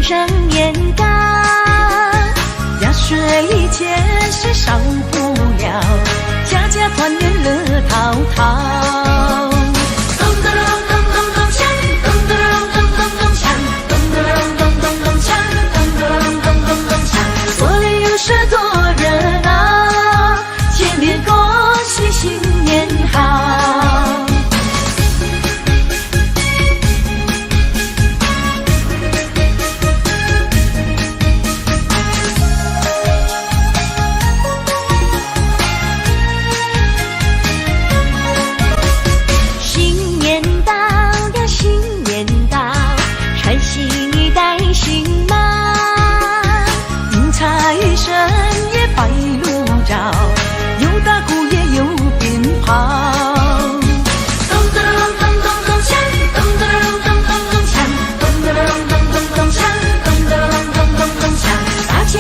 连成年糕，压岁钱是少不了，家家团圆乐陶陶。咚咚咚咚咚锵，咚咚咚咚咚锵，咚咚咚咚咚锵，咚咚咚咚咚锵，做里有事多热闹，见面恭喜新年好。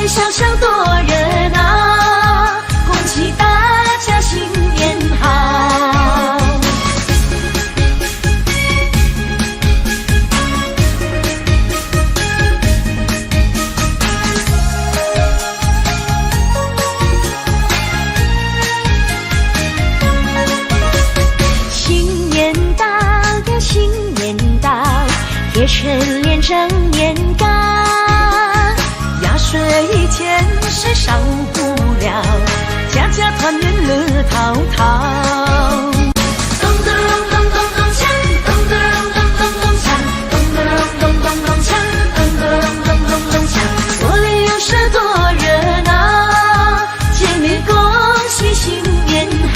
小小多热闹，恭喜大家新年好。新年到呀，新年到，贴春联成年糕。压岁钱是少不了，家家团圆乐陶陶。咚咚咚咚咚锵，咚咚咚咚咚锵，咚咚咚咚咚锵，咚咚咚咚咚锵，做里有事多热闹，见面恭喜新年好。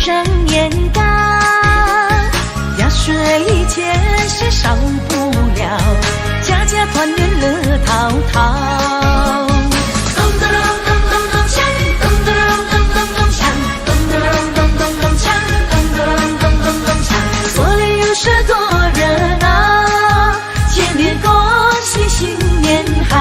生年高，压岁钱是少不了，家家团圆乐陶陶。咚咚咚咚咚咚锵，咚咚咚咚咚咚锵，咚咚咚咚咚咚锵，咚咚咚咚咚锵，所里有事多热闹，千年恭喜新年好。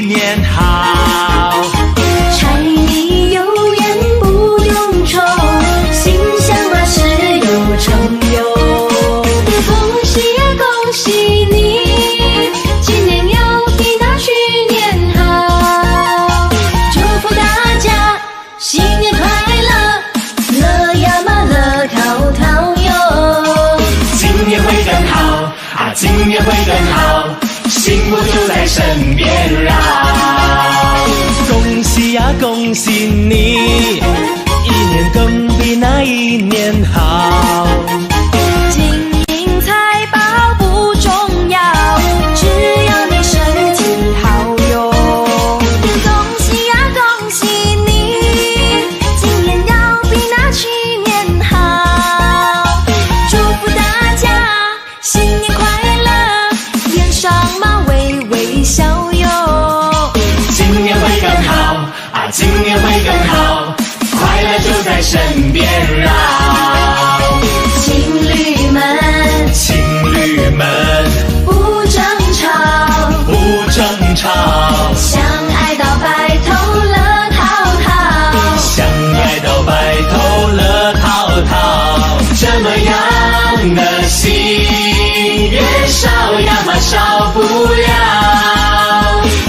一年好。柴米油盐不用愁，心想万事有成有。恭喜呀恭喜你，今年又比那去年好。祝福大家新年快乐，乐呀嘛乐淘淘哟。今年会更好啊，今年会更好，幸福就在身边绕。恭喜呀恭喜你，一年更比那一年好。金银财宝不重要，只要你身体好哟。恭喜呀恭喜你，今年要比那去年好。祝福大家新年快乐，脸上嘛微微笑哟。今年会更好啊，今年会更好，快乐就在身边绕。情侣们，情侣们不争吵，不争吵，相爱到白头乐淘淘。相爱到白头乐淘淘。这么样的心愿少呀嘛少不了。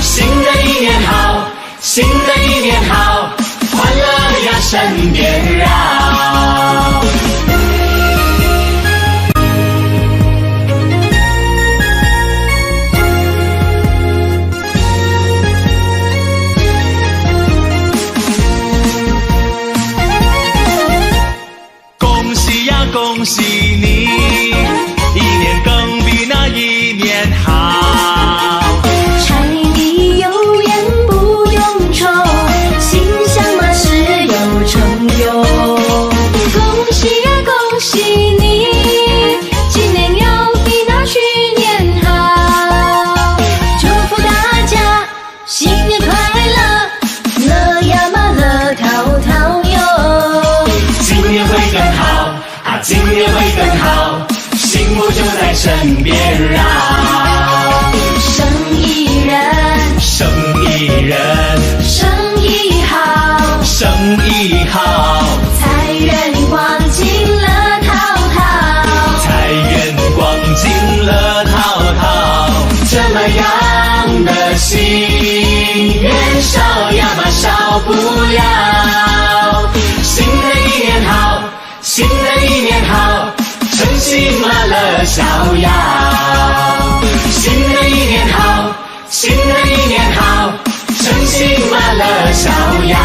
新的一年好，新的一年好，欢乐呀身边绕。恭喜呀恭喜你，一年更比那一年好。柴米油盐不用愁，心想万事有成有。恭喜呀恭喜你，今年又比那去年好。祝福大家新年快乐，乐呀嘛乐淘淘哟。今年会更好啊，今年会更好，幸福就在身边绕。生意人，生意人，生意好，生意好，财源广进乐淘淘。财源广进乐淘淘。这么样的心愿少呀嘛少不了。新的一年好，新的一年好，诚心嘛乐逍遥。新的一年好，新的一年好，诚心嘛乐逍遥。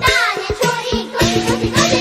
大年初一，恭喜恭喜恭喜！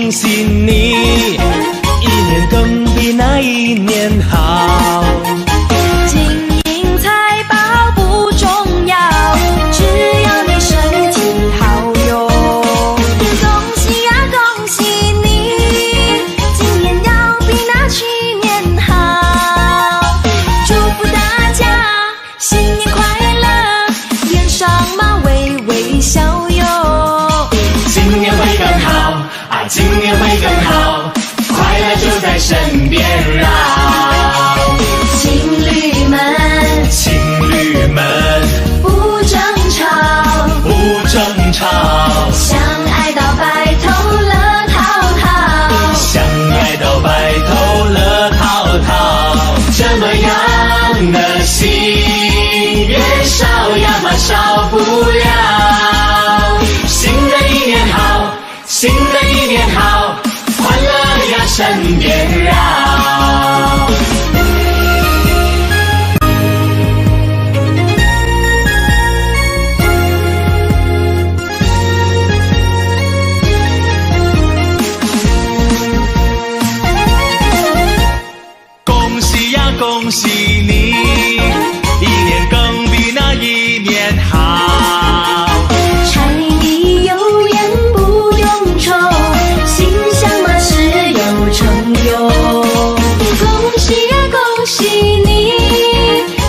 恭喜你，一年更比那一年好。金银财宝不重要，只要你身体好哟。恭喜呀恭喜你，今年要比那去年好。祝福大家新年快乐，脸上嘛微微笑哟。今年会更好啊，今年会更好，快乐就在身边绕。情侣们，情侣们不争吵，不争吵，相爱到白头乐陶陶，相爱到白头乐陶陶。这么样的心愿少呀嘛少不了。新的一年好，新的一年好，欢乐呀身边绕。恭喜呀恭喜你，一年更比那一年好。柴米油盐不用愁，心想嘛事有成哟。恭喜呀恭喜你，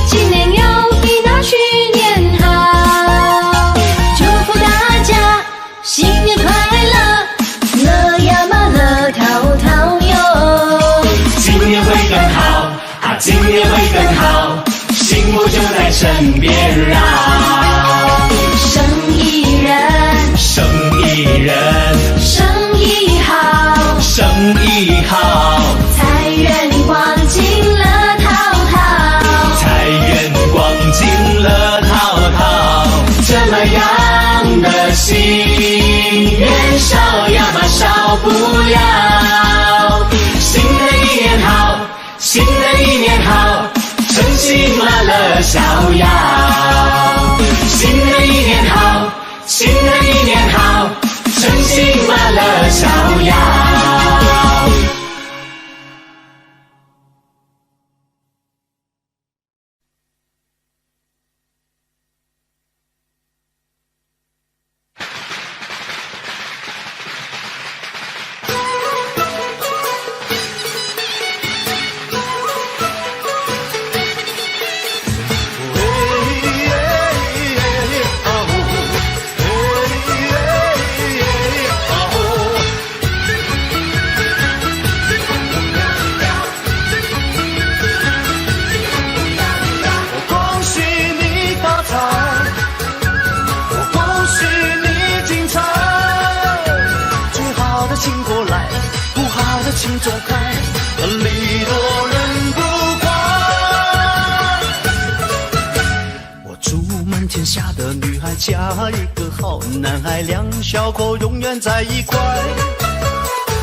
今年要比那去年好。祝福大家新年快乐，乐呀嘛乐陶陶哟。今年会更好啊，今年会更好，幸福就在身边绕。生意人，生意人，生意好，生意好，财源广进乐陶陶，财源广进乐陶陶。这么样的心愿少呀嘛少不了。新的一年好，新的一年好，称心嘛乐逍遥。新的一年好，新的一年好，称心嘛乐逍遥。请走开，礼多人不怪。我祝满天下的女孩嫁一个好男孩，两小口永远在一块。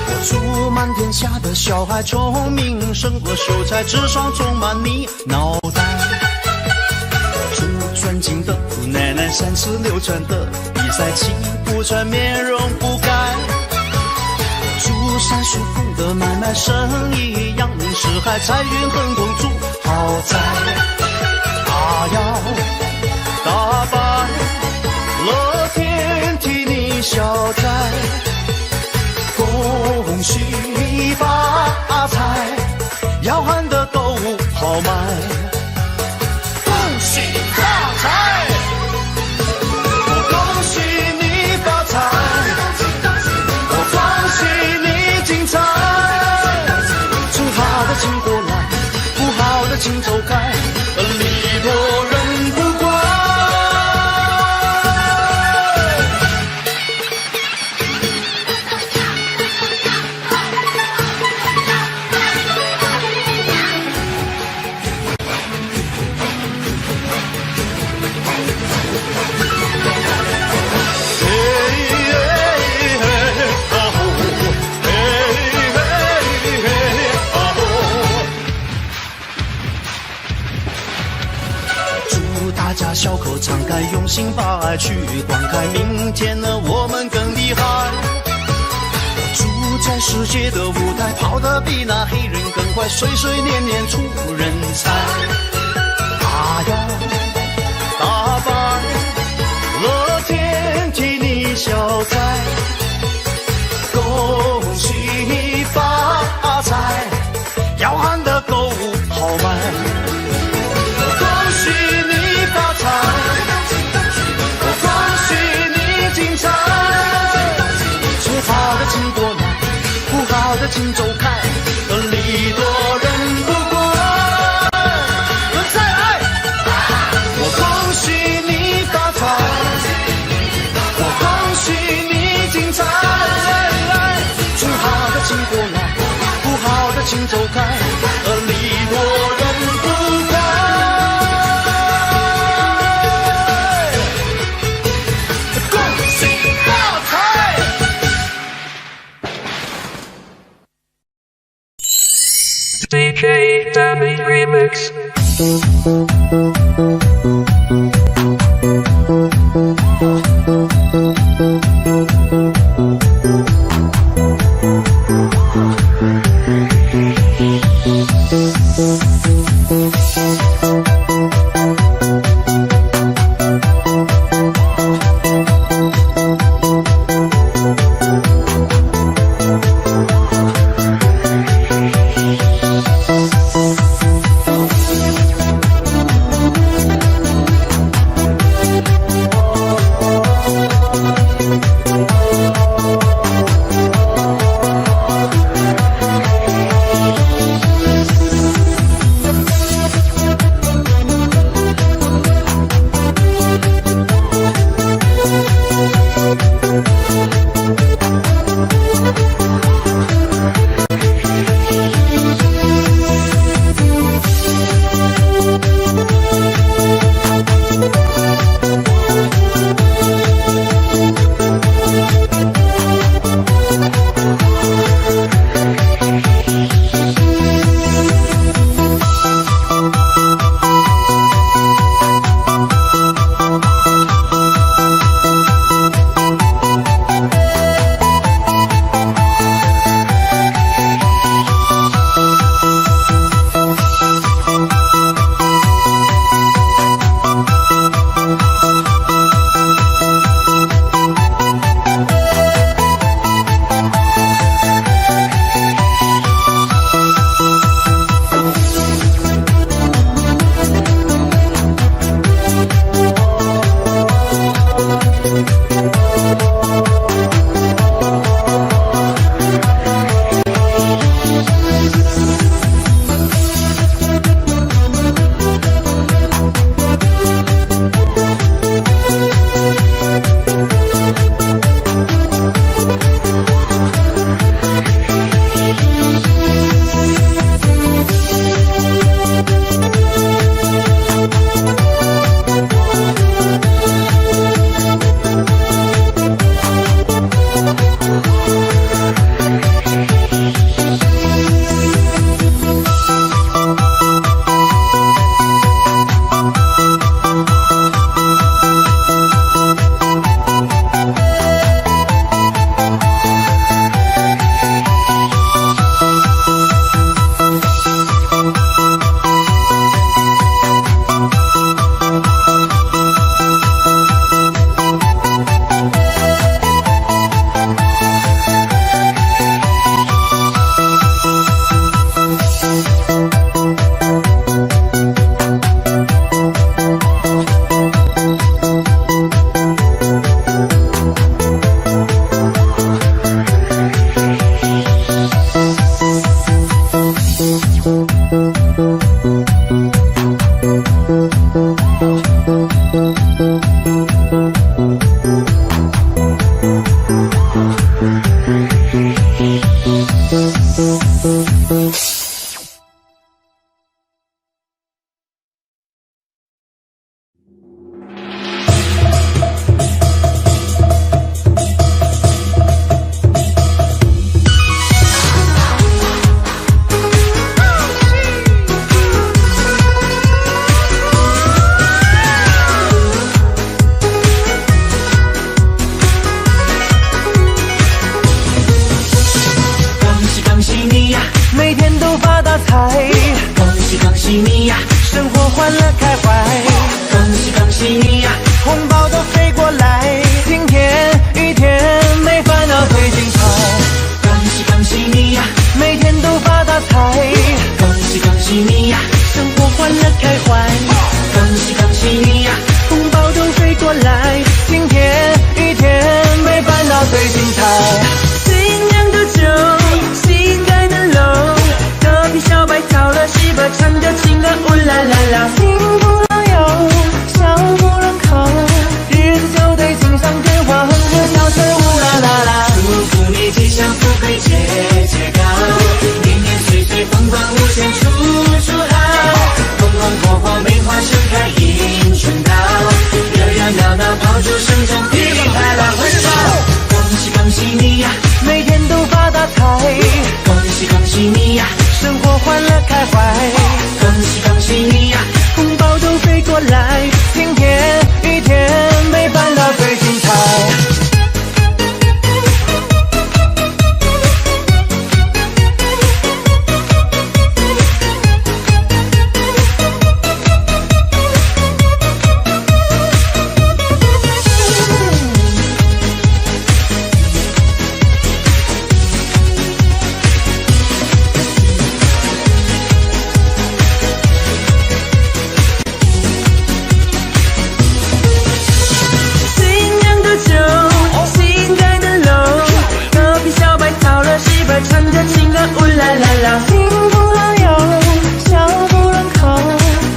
我祝满天下的小孩聪明胜过秀才，智商充满你脑袋。我祝尊敬的姑奶奶三十六转的比赛气不喘，面容不改。祝山叔公的买卖生意扬名四海，财运亨通住豪宅。他要大摆乐天替你消灾，恭喜发财，要喊得购物好卖。恭喜发财，我恭喜你发财，我恭喜你精彩。祝好的请过来，不好的请走开，礼多人不怪。大家小口敞开，用心把爱去灌溉，明天呢我们更厉害。祝在界的舞台跑得比那黑人更快，岁岁年年出人才。啊呀，大白乐天替你消灾，恭喜发财，要喊得够豪迈。恭喜你发财，恭喜你精彩，说好的请过来，不好的请走开，礼多人不怪。再来，我恭喜你发财，我恭喜你精彩，说好的请过来，不好的请走开，礼多人不怪。恭喜发财。DK Danny Remix. 喜你呀，生活欢乐开怀。恭喜恭喜你呀，红包都飞过来，晴天雨天没烦恼最精彩。恭喜恭喜你呀，每天都发大财。恭喜恭喜你呀，生活欢乐开怀。恭喜恭喜你呀，红包都飞过来，晴天雨天没烦恼最精彩。新酿的酒，新盖的楼，隔壁小白跳了西北唱着情歌，呜啦啦啦，幸福老友，笑不人口，日子就得锦上添花，哼着小曲呜啦啦啦。祝福你吉祥富贵节节高，年年岁岁风光无限处处好，红红火火梅花盛开迎春到，热热闹闹炮竹声中噼里啪啦欢笑。恭喜恭喜你呀，每天都发大财。恭喜恭喜你呀，生活欢乐开怀。恭喜恭喜你呀，红包都飞过来，晴天雨天没烦恼最精彩。唱着情歌，呜啦啦啦，幸福老友，笑不人口，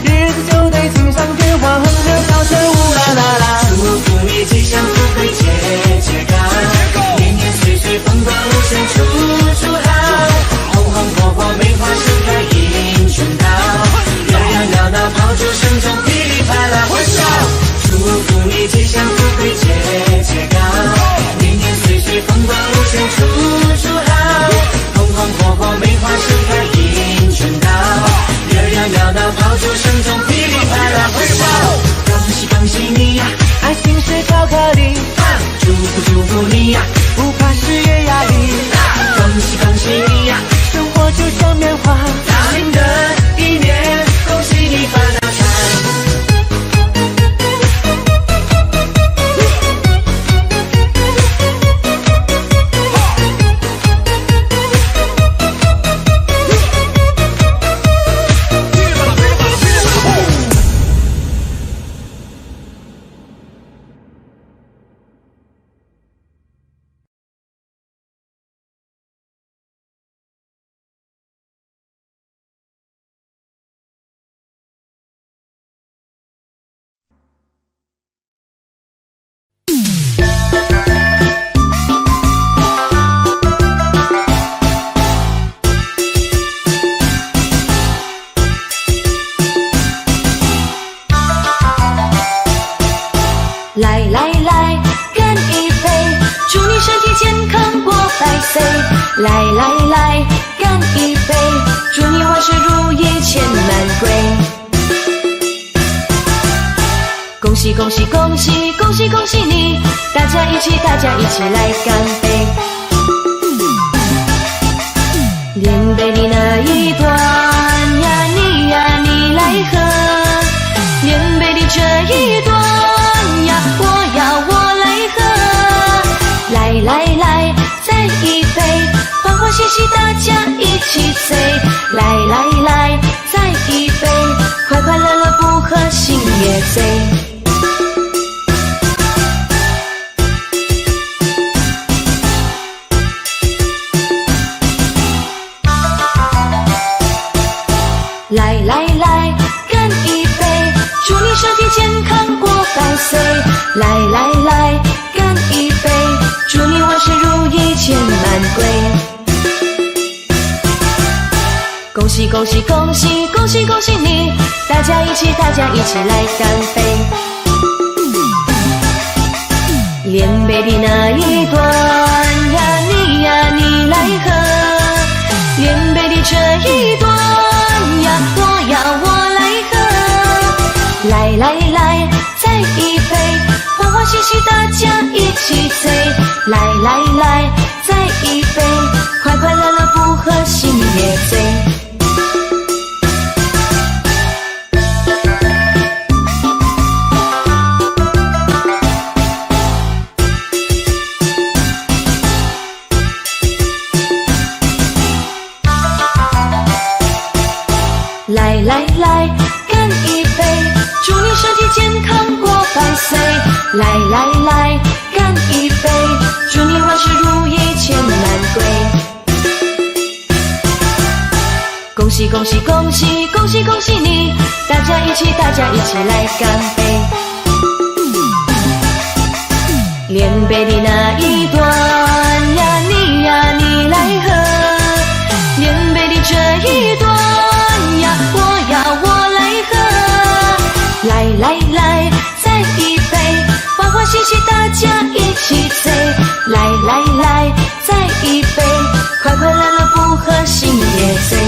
日子就得锦上添花，哼着小曲呜啦啦啦。祝福你吉祥富贵节节高，年年岁岁风光无限处处好，红红火火梅花盛开迎春到，热热闹闹炮竹声中噼里啪啦欢笑。祝福你吉祥富贵节节高，年年岁岁风光无限处处好，红红火火梅花盛开迎春到，热热闹闹炮竹声中噼里啪啦欢笑。恭喜恭喜你呀，爱心是巧克力，祝福祝福你呀，不怕失业压力。恭喜恭喜你呀，生活就像棉花，新的一年恭喜你发大财。来来来，干一杯，祝你身体健康过百岁。来来来，干一杯，祝你万事如意千满归。恭喜恭喜恭喜恭喜恭喜你，大家一起来干杯。连杯里那一段呀，你呀你来喝，连杯里这一段呀，我来喝。来来来，再一杯，欢欢喜喜大家一起醉。来来来，再一杯，快快乐乐不喝心也醉。来来来，干一杯，祝你身体健康过百岁。来来来，干一杯，祝你万事如意千满归。恭喜恭喜恭喜恭喜恭喜你，大家一起来干杯。连杯里那一段呀，你呀你来喝，连杯里这一段呀，我来喝。来来来，再一杯，欢欢喜喜大家一起醉。来来来，再一杯，快快乐乐不喝心也醉。来来来，干一杯，祝你万事如意，千难归。恭喜恭喜恭喜恭喜恭喜你，大家一起来干杯。连杯的那一端呀，你来喝；连杯的这一端呀，我来喝。来来来，再一杯，欢欢喜喜大家一起醉。来来来，再一杯，快快乐乐不喝心也醉。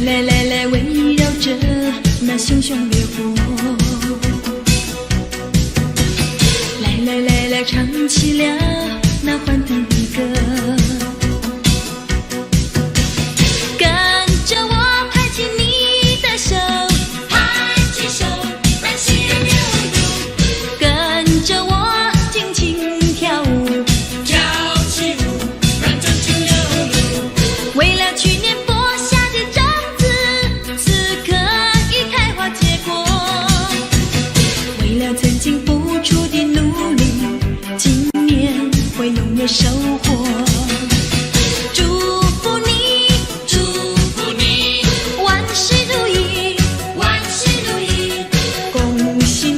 来来来，围绕着那熊熊烈火，来来来来，唱起了那欢腾的歌，跟着我拍起你的手，拍起手，让喜悦流露，跟着我尽情跳舞，跳起舞，让真情流露。为了去年播下的种子，此刻已开花结果，为了曾经付出的努力，今年会永远收获。祝福你，祝福你，万事如意，万事如意，恭喜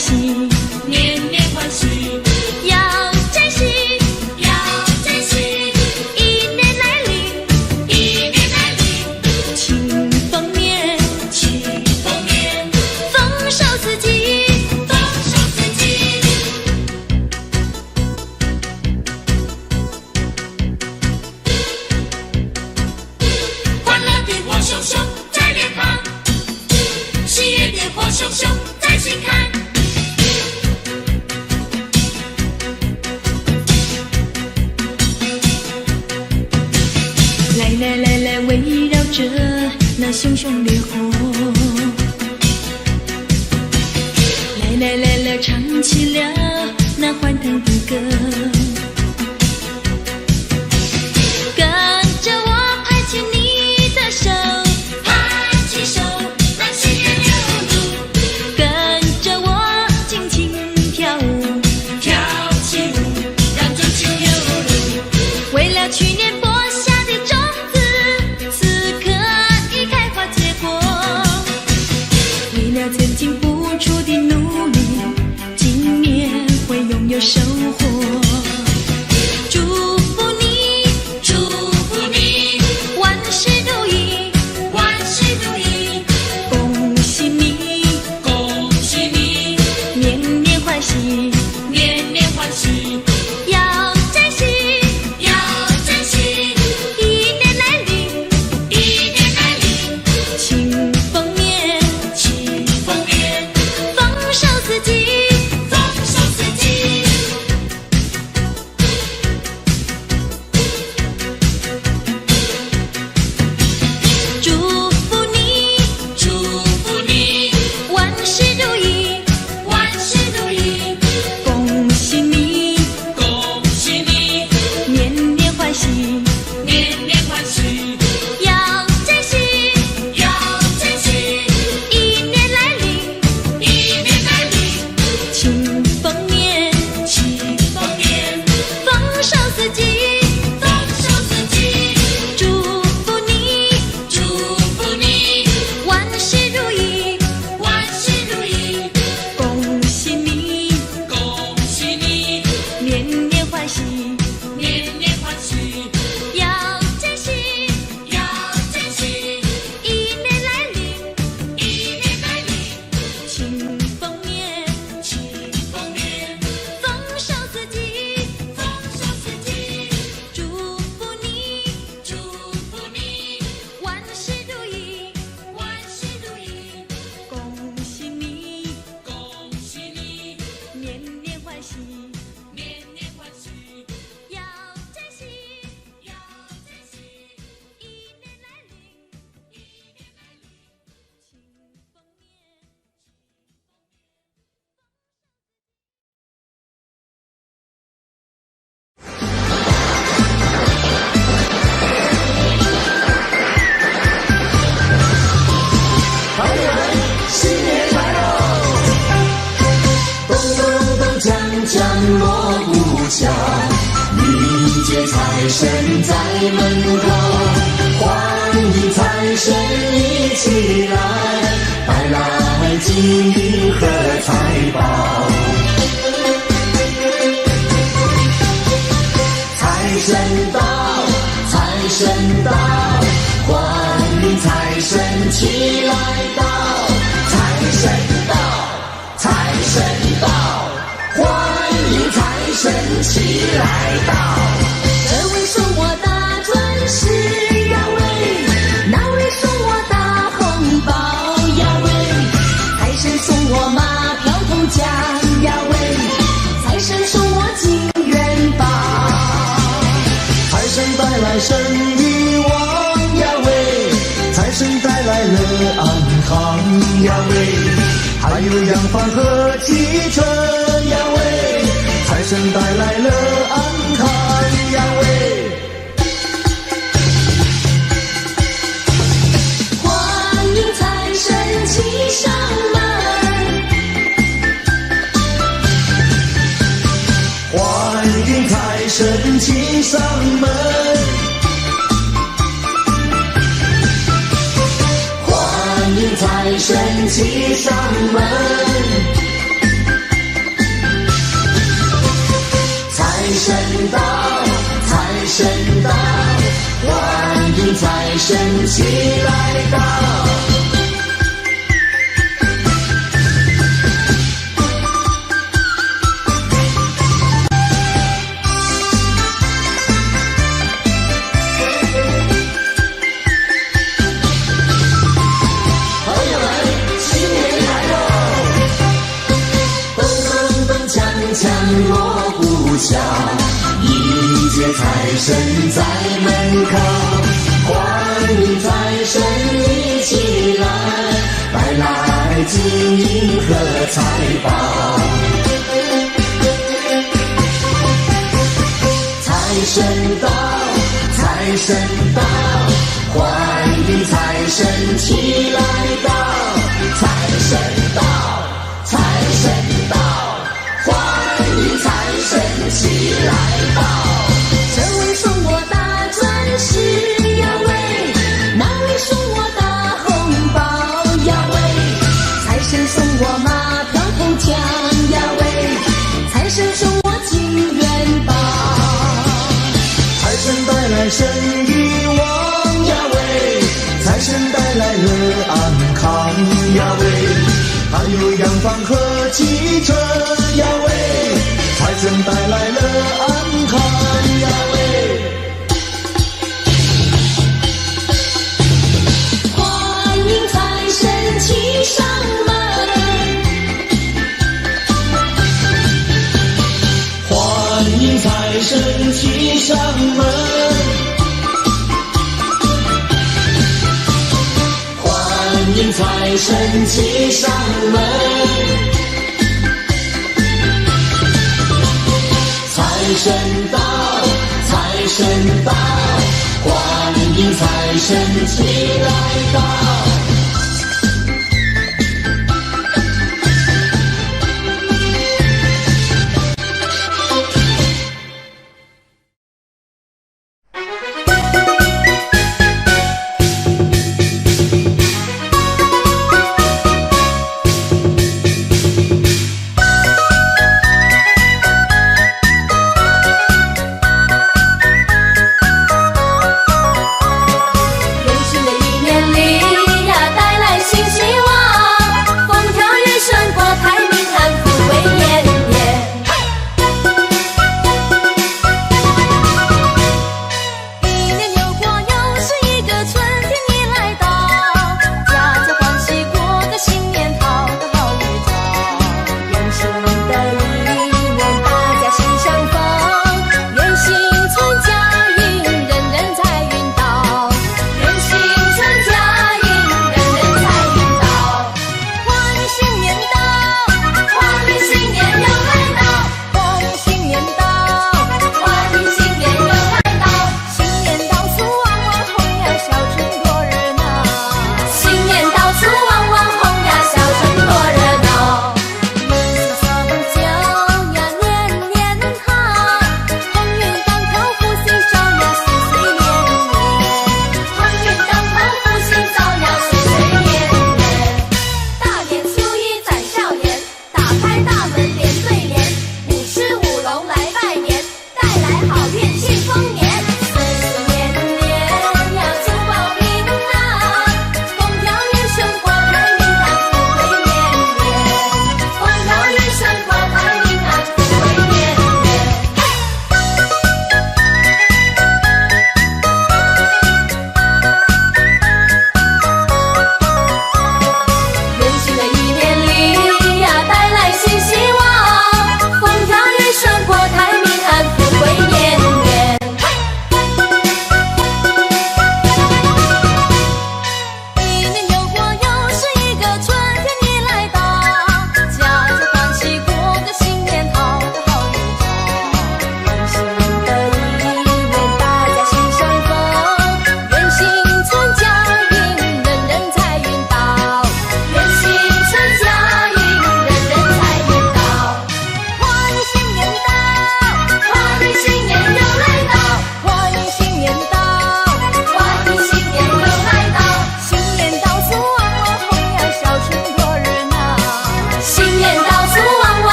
喜，年年欢喜，要珍惜，要珍惜，一年来临，一年来临，庆丰年，庆丰年，丰收四季，丰收四季。欢乐的火熊熊在脸庞，喜悦的火熊熊在心坎。来来来，围绕着那熊熊烈火，来来来来，唱起了那欢腾的歌，跟着我拍起你的手，拍起手，让喜悦流露，跟着我尽情跳舞，跳起舞，让真情流露。为了去年播下的种子，此刻已开花结果，为了曾经付出的努力，今年会拥有收获。祝福你，祝福你，万事如意，万事如意，恭喜你，恭喜你，年年欢喜，年年欢喜，要珍惜，要珍惜，一年来临，一年来临，庆丰年，庆丰年，丰收四季。丰收四季。祝福你，祝福你，万事如意，万事如意，恭喜你，恭喜你，年年欢喜，年年欢喜，要珍惜，要珍惜，一年来临，一年来临，庆丰年，庆丰年，丰收四季。丰收四季。祝福你，祝福你，万事如意，万事如意，恭喜你，恭喜你，年年欢喜，年年欢喜，要珍惜，要珍惜，一年来临，一年来临，庆丰年，庆丰年，丰收四季。丰收四季。祝福你，祝福你，万事如意，万事如意，恭喜你，恭喜你，年年欢喜，年年欢喜，要珍惜，要珍惜，一年来临，一年来临。庆丰年。团圆新年来喽！咚咚咚锵锵锣鼓响，迎接财神在门口，欢迎财神一起来，带来金银和财宝。财神到，财神到，欢迎财神齐来到，财神到，财神到，欢迎财神齐来到。这位送我大钻石呀喂，那位送我大红包呀喂，财神送我马票头奖呀喂，财神送我金元宝。财神带来生意旺呀喂，财神带来了安康呀喂，还有洋房和汽车呀喂，财神带来了安康呀喂。欢迎财神骑上门，欢迎财神骑上门，欢迎财神骑上门，神到，欢迎财神齐来到。锣鼓敲，迎接财神在门口，欢迎财神一起来，带来金银和财宝。财神到，财神到，欢迎财神齐来到，财神到，财神到。神奇来到，这位送我大钻石呀喂，那位送我大红包呀喂，财神送我马票头奖呀喂，财神送我金元宝，财神带来生意旺呀喂，财神带来了安康呀喂，还有洋房和汽车呀喂，财神带来了安康呀喂，欢迎财神骑上门，欢迎财神骑上门，欢迎财神骑上门。财神到，财神到，欢迎财神齐来到。新的一年里。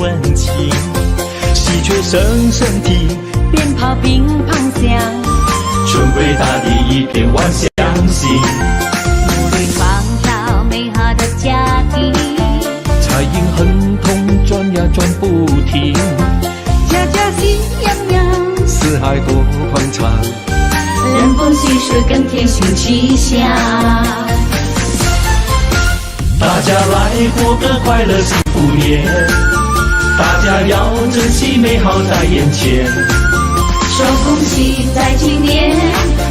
温情，喜鹊声声啼，鞭炮乒乓响，春归大地一片晚相信。努力创造美好的家庭，彩影亨通转呀转不停，家家喜洋洋，四海多欢畅，人逢喜事更添新气象。大家来过个快乐幸福年，大家要珍惜美好在眼前。说恭喜在今年，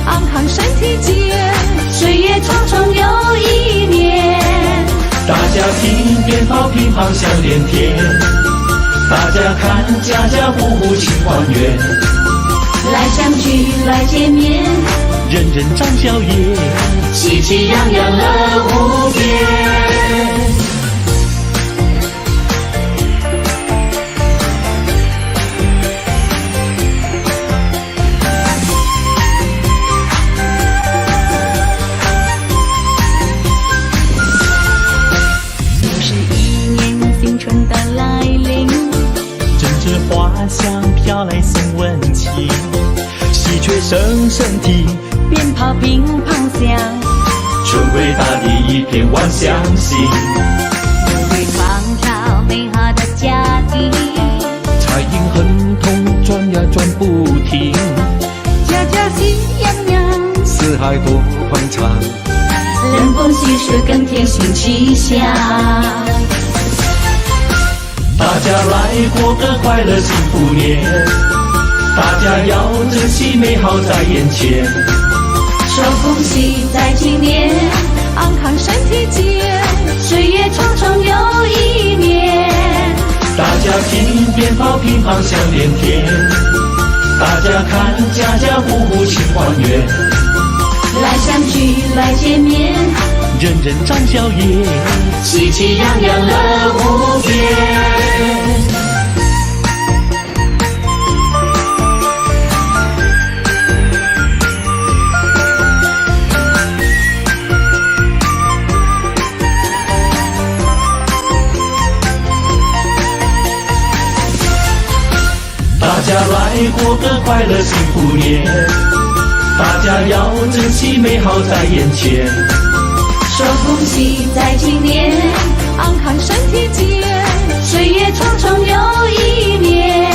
安康身体健，岁月长长又一年。大家听鞭炮乒乓响连天，大家看家家户户庆团圆。来相聚来见面，人人张笑颜，喜气洋洋乐无边。春的来临，阵阵花香飘来送温情，喜鹊声声啼，鞭炮乒乓响，春归大地一片晚相信。努力创造美好的家庭，彩影亨通转呀转不停，家家喜洋洋，四海多欢畅，人逢喜事更添新气象。大家来过个快乐幸福年，大家要珍惜美好在眼前。说恭喜在今年，安康身体健，岁月长长又一年。大家听鞭炮乒乓响连天，大家看家家户户庆团圆。来相聚来见面，人人张笑颜，喜气洋洋乐无边。大家来过个快乐幸福年，大家要珍惜美好在眼前。说恭喜在今年，安康身体健，岁月长长又一年。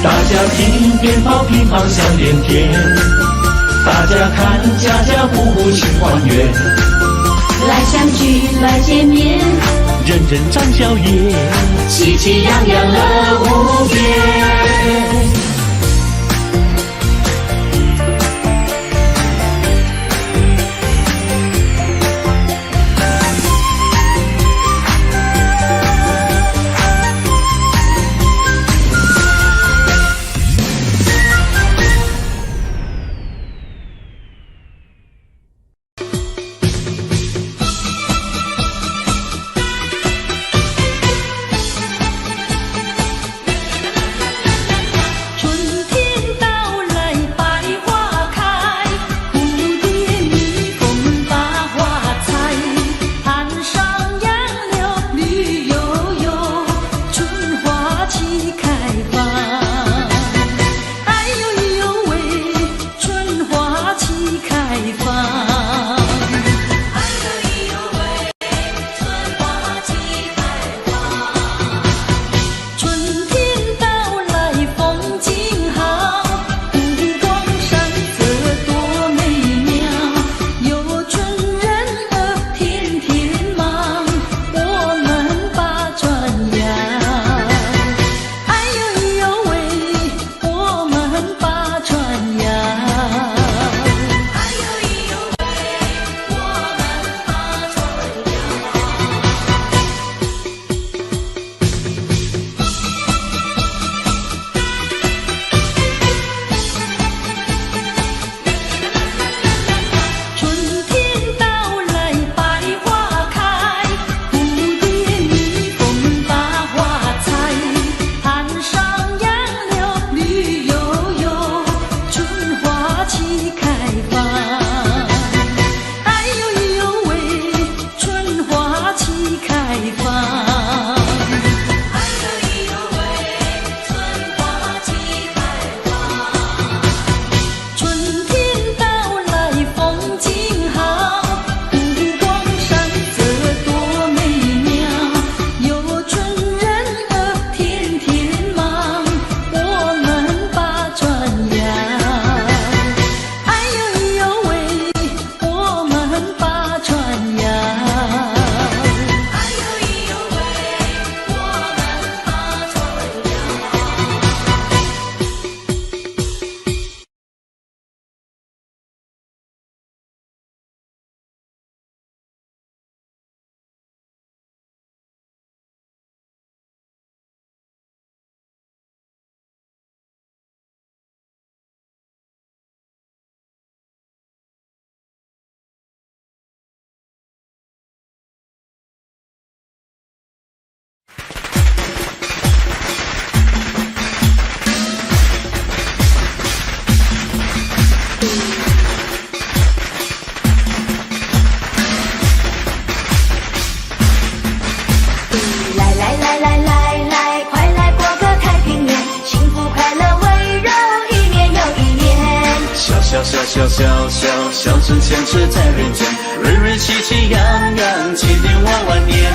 大家听鞭炮乒乓响连天，大家看家家户户庆团圆。来相聚来见面，人人张笑颜，喜气洋洋乐无边。笑笑笑，笑声响彻在人间，人人喜气洋洋，千年万万年。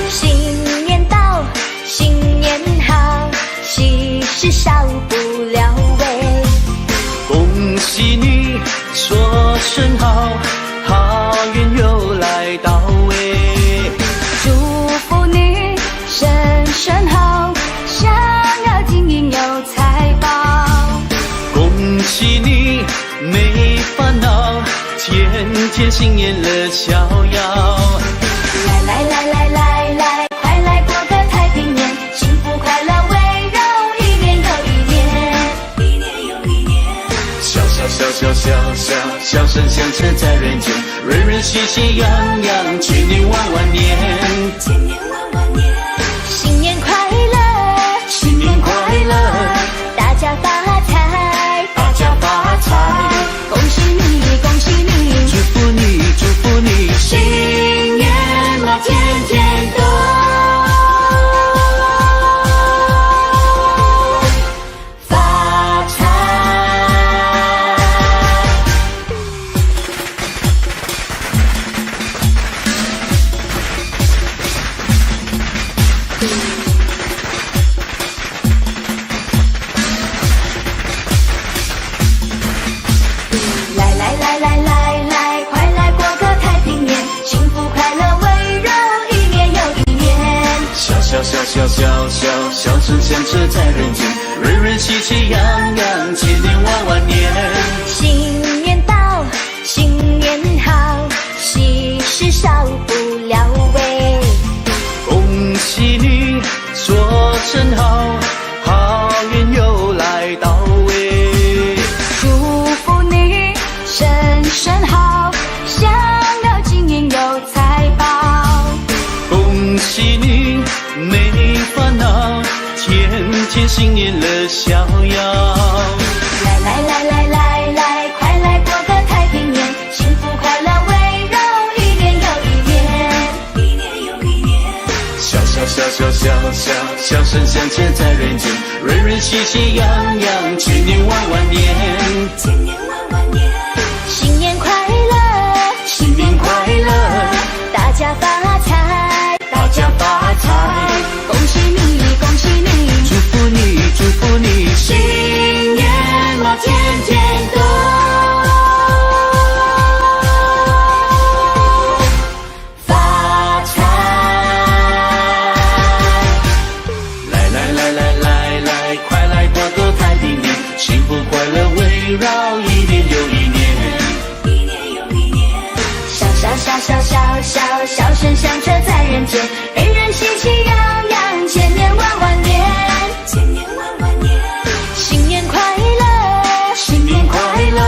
新年到，新年好，喜事少不了喂。恭喜你，说声好，好运又来到喂。祝福你，身身好，想要金银有财宝。恭喜你，没烦恼，天天新年乐逍遥。来来来来来来，快来过个太平年，幸福快乐围绕，一年又一年，一年又一年。笑笑笑笑笑笑，笑声响彻在人间，人人喜气洋洋，千年万万年。千年万万年，新年快乐，新年快乐，大家发财，大家发财，恭喜你，恭喜你，祝福你，祝福你，新年嘛天天都发财。来来来来来来，快来过个太平年，幸福快乐围绕，一年又一年。笑笑笑笑笑笑，笑声响彻在人间，人人喜气洋洋，千年万万年。新年到，新年好，喜事少不了喂。恭喜你，说声好，好运又来到喂。祝福你，身身好，想要金银有财宝。恭喜你，没烦恼，天天新年乐逍遥。来来来来来来，快来过个太平年，幸福快乐围绕，一年又一年，一年又一年。笑笑笑笑笑笑，笑声响彻在人间，人人喜气洋洋，千年万万年。千年万万年，新年快乐，新年快乐，大家发财，大家发财，恭喜你，恭喜你，祝福你，祝福你，新年嘛天天都发财。来来来来来来，快来过个太平年，幸福快乐围绕，一年又一年。一年又一年，笑笑笑笑笑笑，笑声响彻在人间，人人喜气洋洋，千年万万年，千年万万年。新年快乐，新年快乐，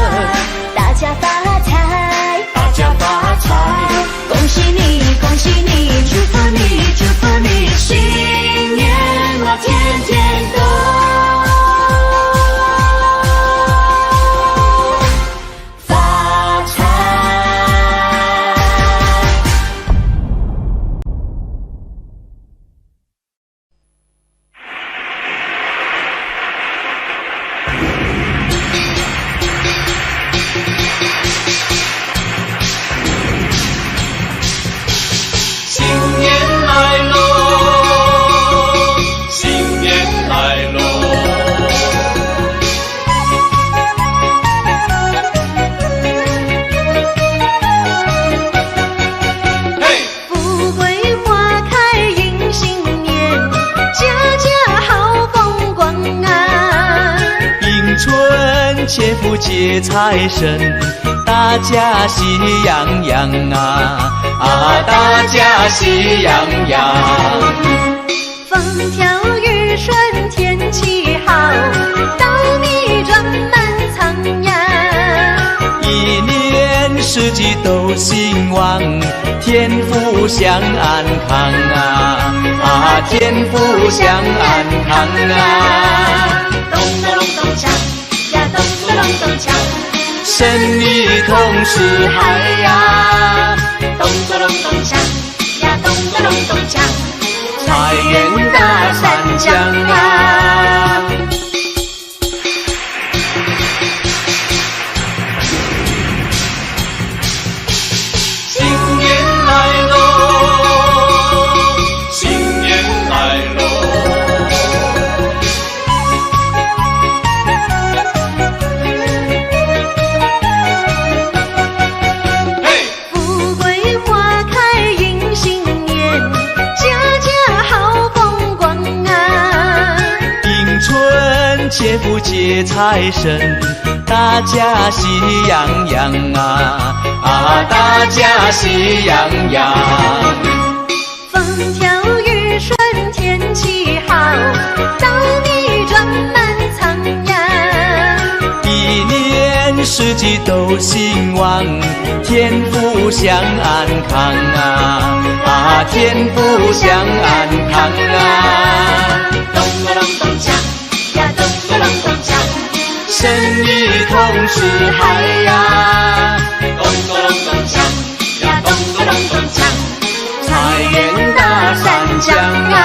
大家发财，大家发财，恭喜你，恭喜你，祝福你，祝福你，新年嘛天天都发财。新年来喽，新年来喽。嘿，富贵花开迎新年，家家好风光啊！迎春切福接财神，大家喜洋洋啊啊！大家喜洋洋。风调雨顺天气好，稻米装满仓呀。一年四季都兴旺，天福享安康啊啊！天福享安康啊！咚咚隆咚锵呀，咚咚隆咚锵，生意同时嗨呀，咚咚隆咚锵呀，咚咚隆咚锵，财源大三江啊！谢福接财神，大家喜洋洋啊，大家喜洋洋。风调雨顺天气好，稻米装满仓呀。一年四季都兴旺，天福享安康啊，天福享安康啊。咚咚咚咚锵呀，咚咚咚咚锵，生意同时嗨呀，咚咚咚咚锵呀，咚咚咚咚锵，财源大三江啊。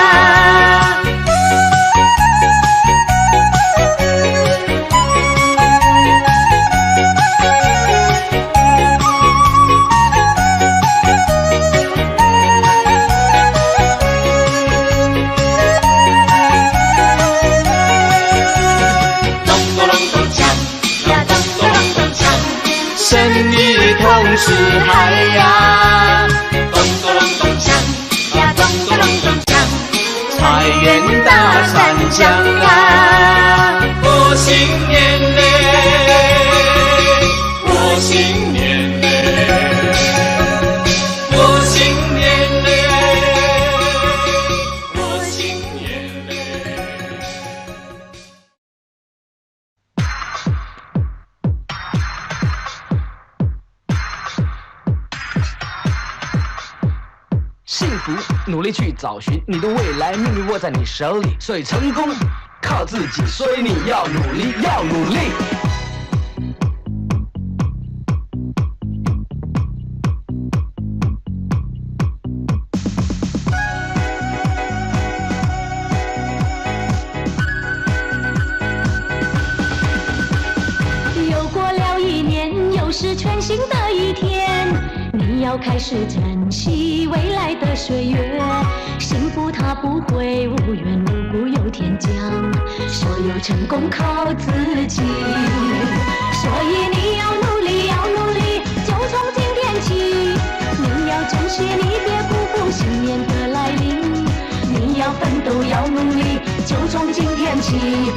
同时嗨呀，咚咚咚咚锵呀，咚咚咚咚锵，财源大三江啊！过新年嘞，过新年嘞，过新年嘞，过新年嘞。幸福，努力去找寻你的未来，命运握在你手里，所以成功靠自己，所以你要努力，要努力。又过了一年，又是全新的一天。你要开始珍惜未来的岁月，幸福它不会无缘无故有天降，所有成功靠自己。所以你要努力，要努力，就从今天起。你要珍惜，你别辜负新年的来临。你要奋斗，要努力，就从今天起。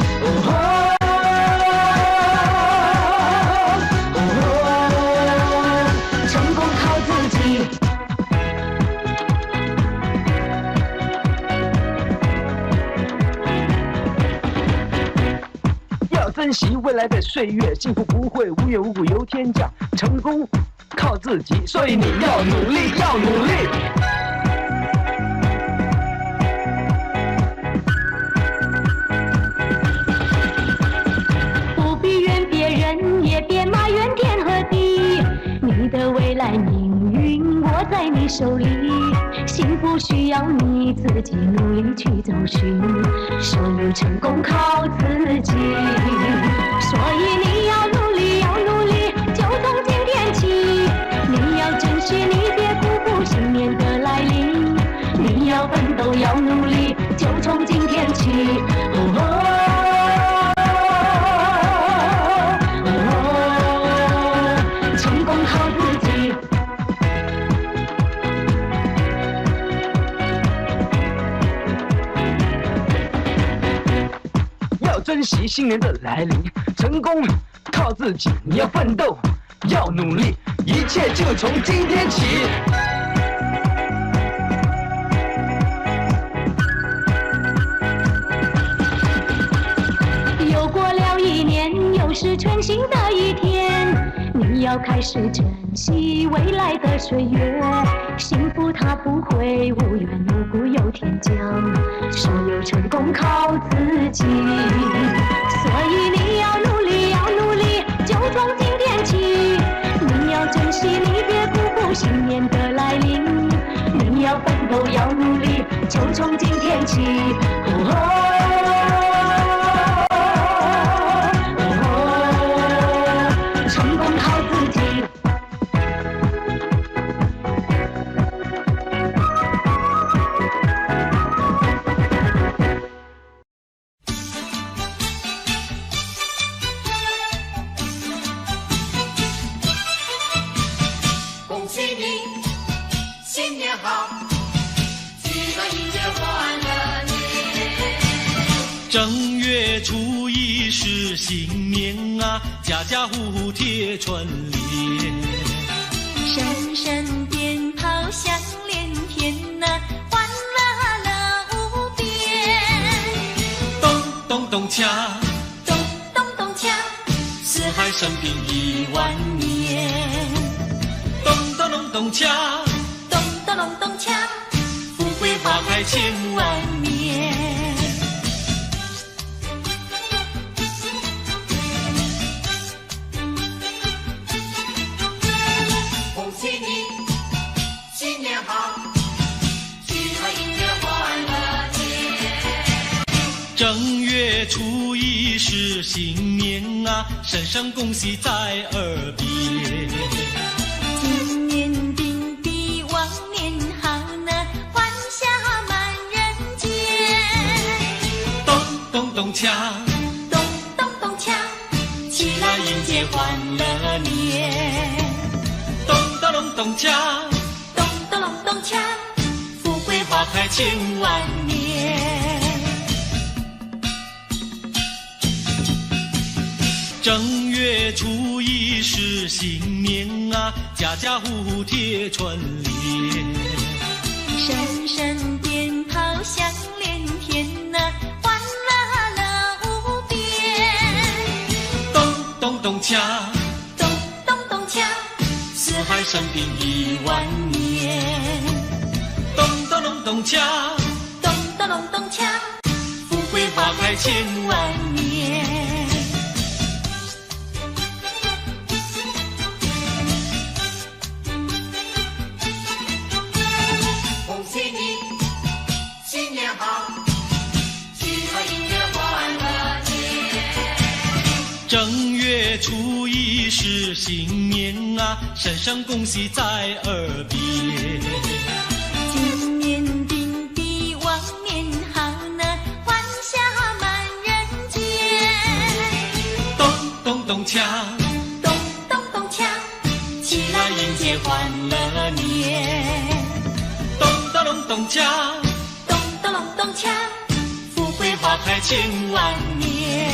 珍惜未来的岁月，幸福不会无缘无故由天降，成功靠自己，所以你要努力，要努力。不必怨别人，也别埋怨天和地，你的未来命运握在你手里，幸福需要你自己努力去找寻，所有成功靠自己。所以你要努力，要努力，就从今天起。你要珍惜，你别辜负新年的来临。你要奋斗，要努力，就从今天起。成功靠自己。要珍惜新年的来临，成功靠自己，你要奋斗，要努力，一切就从今天起。又过了一年，又是全新的一天，你要开始珍惜未来的岁月，幸福它不会无缘无故有天降，所有成功靠自己。所以你要努力，要努力，就从今天起。你要珍惜，你别辜负新年的来临。你要奋斗，要努力，就从今天起。成功靠自己。恭喜你，新年好，鸡蛋一年换了年。正月初一是新年啊，家家户户贴春联。声声鞭炮响连天呐，欢乐无边。咚咚咚锵，咚咚咚锵，四海升平10000年。咚咚咚咚锵，咚咚咚咚锵，富贵花开千万年。恭喜你，新年好，喜乐迎接欢乐节。正月初一是新年啊，声声恭喜在耳边。今年定比往年好呢，欢笑满人间。咚咚咚锵，咚咚咚锵，起来迎接欢乐年。咚咚咚咚锵，咚咚咚咚锵，富贵花开千万年。正月初一是新年啊，家家户户贴春联。声声鞭炮响连天呐，欢乐无边。咚咚咚锵，咚咚咚锵，四海升平10000年。咚咚咚咚锵，咚咚咚咚锵，富贵花开千万年。恭喜你，新年好，喜乐迎接欢乐节。正月初一是新年啊，声声恭喜在耳边。今年定比往年好呢，欢笑满人间。咚咚咚锵，咚咚咚锵，起来迎接欢乐年。咚咚咚咚锵，咚咚咚咚锵，富贵花开千万年。